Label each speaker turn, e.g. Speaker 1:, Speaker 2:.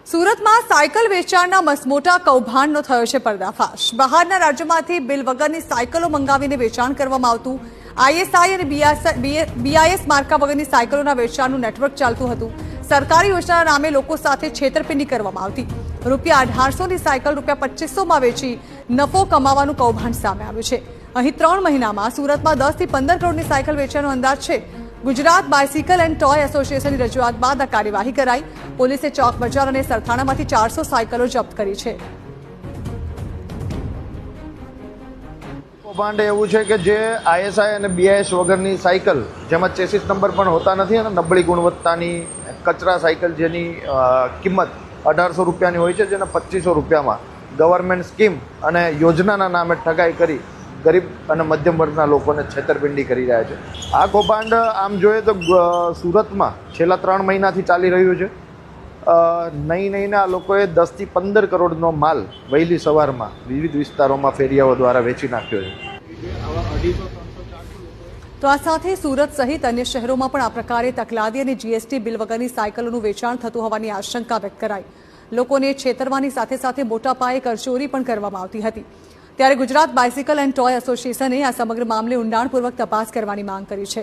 Speaker 1: સુરતમાં સાયકલ વેચાણના મસમોટા કૌભાંડનો થયો છે પર્દાફાશ। બહારના રાજ્યોમાંથી બિલ વગરની સાયકલો મંગાવીને વેચાણ કરવામાં આવતું। આઈએસઆઈ અને બીઆઈએસ માર્કા વગરની સાયકલોના વેચાણનું નેટવર્ક ચાલતું હતું। સરકારી યોજનાના નામે લોકો સાથે છેતરપિંડી કરવામાં આવતી। ₹1800ની સાયકલ ₹2500માં વેચી નફો કમાવાનું કૌભાંડ સામે આવ્યું છે। અહીં 3 મહિનામાં સુરતમાં 10 થી 15 કરોડની સાયકલ વેચાણનો અંદાજ છે। ગુજરાત બાયસિકલ એન્ડ ટોય એસોસિએશનની રજૂઆત બાદ આ કાર્યવાહી કરાઈ। પોલીસે ચોક બજાર અને સરથાણામાંથી 400 સાયકલો જપ્ત કરી છે।
Speaker 2: કૌભાંડ એવું છે કે જે આઈએસઆઈ અને બીઆઈએસ વગરની સાયકલ જેમાં ચેસિસ નંબર પણ હોતા નથી અને નબળી ગુણવત્તાની કચરા સાયકલ જેની કિંમત ₹1800ની હોય છે, જેને ₹2500માં ગવર્મેન્ટ સ્કીમ અને યોજનાના નામે ઠગાઈ કરી ગરીબ અને મધ્યમ વર્ગના લોકોને છેતરપિંડી કરી રહ્યા છે। આ કૌભાંડ આમ જોઈએ તો સુરતમાં છેલ્લા 3 મહિનાથી ચાલી રહ્યું છે। નહીં આ લોકોએ 10 થી 15 કરોડનો માલ વહેલી સવારમાં વિવિધ વિસ્તારોમાં ફેરિયાઓ દ્વારા વેચી નાખ્યો છે।
Speaker 1: તો આ સાથે સુરત સહિત અન્ય શહેરોમાં પણ આ પ્રકારે તકલાદી અને જીએસટી બિલ વગરની સાયકલોનું વેચાણ થતું હોવાની આશંકા વ્યક્ત કરાઈ। લોકોને છેતરવાની સાથે સાથે મોટા પાયે કરચોરી પણ કરવામાં આવતી હતી। ત્યારે ગુજરાત બાયસિકલ એન્ડ ટોય એસોસિએશને આ સમગ્ર મામલે ઊંડાણપૂર્વક તપાસ કરવાની માંગ કરી છે।